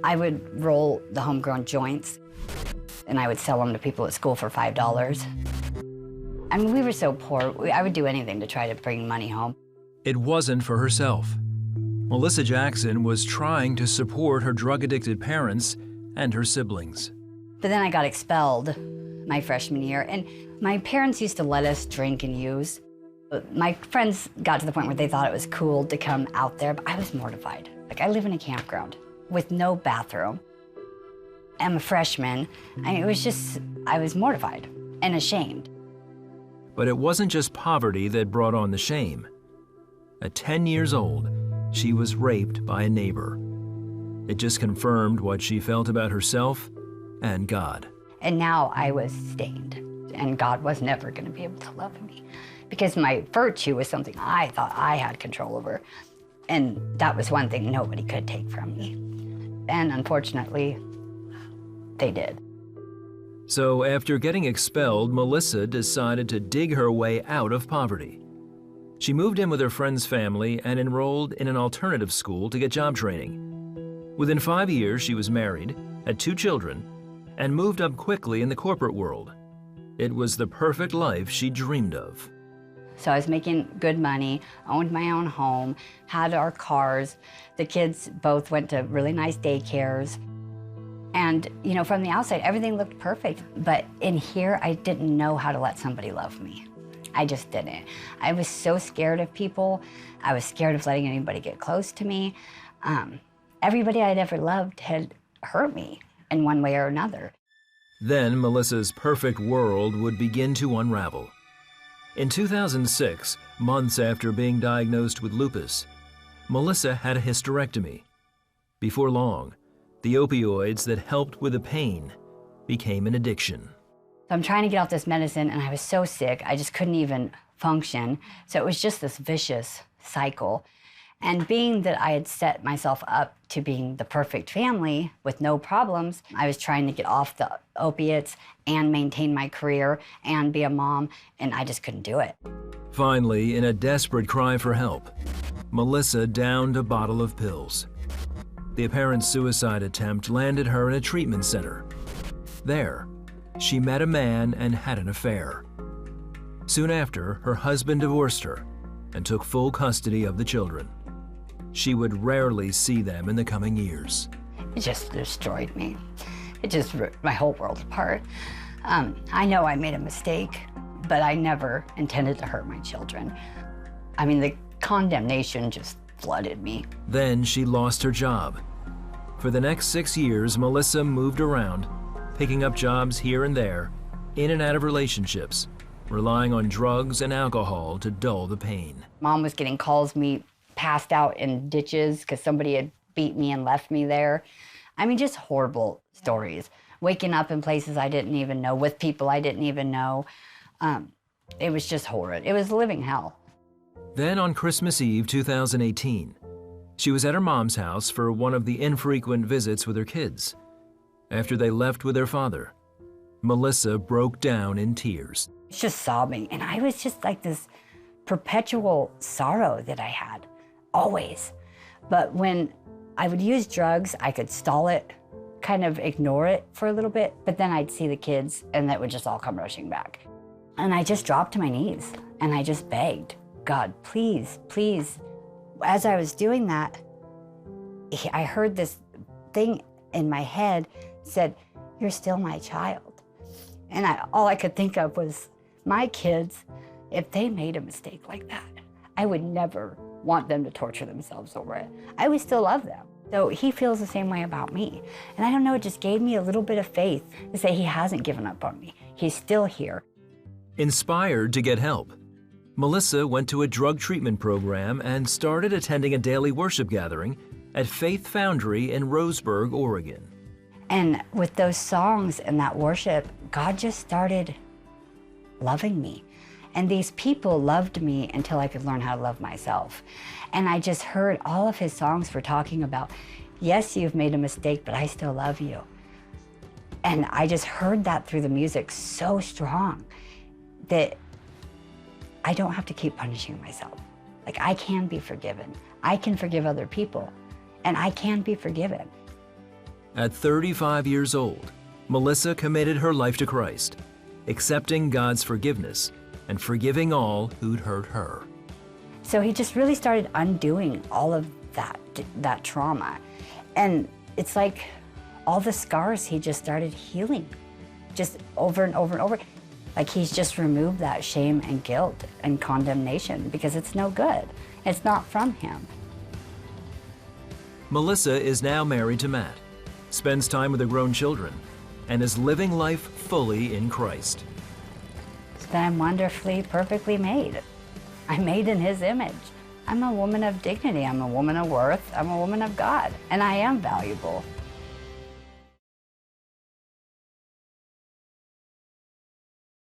I would roll the homegrown joints, and I would sell them to people at school for $5. I mean, we were so poor, I would do anything to try to bring money home. It wasn't for herself. Mellisa Jackson was trying to support her drug-addicted parents and her siblings. But then I got expelled my freshman year, and my parents used to let us drink and use. My friends got to the point where they thought it was cool to come out there, but I was mortified. Like, I live in a campground with no bathroom. I'm a freshman, and it was just, I was mortified and ashamed. But it wasn't just poverty that brought on the shame. At 10 years old, she was raped by a neighbor. It just confirmed what she felt about herself and God. And now I was stained, and God was never going to be able to love me because my virtue was something I thought I had control over. And that was one thing nobody could take from me. And unfortunately, they did. So after getting expelled, Mellisa decided to dig her way out of poverty. She moved in with her friend's family and enrolled in an alternative school to get job training. Within 5 years, she was married, had 2 children, and moved up quickly in the corporate world. It was the perfect life she dreamed of. So I was making good money, owned my own home, had our cars. The kids both went to really nice daycares. And, you know, from the outside, everything looked perfect. But in here, I didn't know how to let somebody love me. I just didn't. I was so scared of people. I was scared of letting anybody get close to me. Everybody I'd ever loved had hurt me in one way or another. Then Melissa's perfect world would begin to unravel. In 2006, months after being diagnosed with lupus, Mellisa had a hysterectomy. Before long, the opioids that helped with the pain became an addiction. I'm trying to get off this medicine, and I was so sick, I just couldn't even function. So it was just this vicious cycle. And being that I had set myself up to being the perfect family with no problems, I was trying to get off the opiates and maintain my career and be a mom, and I just couldn't do it. Finally, in a desperate cry for help, Mellisa downed a bottle of pills. The apparent suicide attempt landed her in a treatment center. There, she met a man and had an affair. Soon after, her husband divorced her and took full custody of the children. She would rarely see them in the coming years. It just destroyed me. It just ripped my whole world apart. I know I made a mistake, but I never intended to hurt my children. I mean, the condemnation just flooded me. Then she lost her job. For the next 6 years, Mellisa moved around, picking up jobs here and there, in and out of relationships, relying on drugs and alcohol to dull the pain. Mom was getting calls me passed out in ditches because somebody had beat me and left me there. I mean, just horrible stories. Waking up in places I didn't even know, with people I didn't even know. It was just horrid. It was living hell. Then on Christmas Eve 2018, she was at her mom's house for one of the infrequent visits with her kids. After they left with their father, Mellisa broke down in tears. Just sobbing, and I was just like this perpetual sorrow that I had, always. But when I would use drugs, I could stall it, kind of ignore it for a little bit, but then I'd see the kids and that would just all come rushing back. And I just dropped to my knees and I just begged, God, please, please. As I was doing that, I heard this thing in my head said, you're still my child. And all I could think of was my kids, if they made a mistake like that, I would never want them to torture themselves over it. I would still love them. So he feels the same way about me. And I don't know, it just gave me a little bit of faith to say he hasn't given up on me. He's still here. Inspired to get help, Mellisa went to a drug treatment program and started attending a daily worship gathering at Faith Foundry in Roseburg, Oregon. And with those songs and that worship, God just started loving me. And these people loved me until I could learn how to love myself. And I just heard all of his songs were talking about, yes, you've made a mistake, but I still love you. And I just heard that through the music so strong that I don't have to keep punishing myself. Like, I can be forgiven. I can forgive other people, and I can be forgiven. At 35 years old, Mellisa committed her life to Christ, accepting God's forgiveness and forgiving all who'd hurt her. So he just really started undoing all of that trauma. And it's like all the scars he just started healing, just over and over and over. Like he's just removed that shame and guilt and condemnation because it's no good. It's not from him. Mellisa is now married to Matt, spends time with her grown children, and is living life fully in Christ. That I'm wonderfully, perfectly made. I'm made in his image. I'm a woman of dignity. I'm a woman of worth. I'm a woman of God, and I am valuable.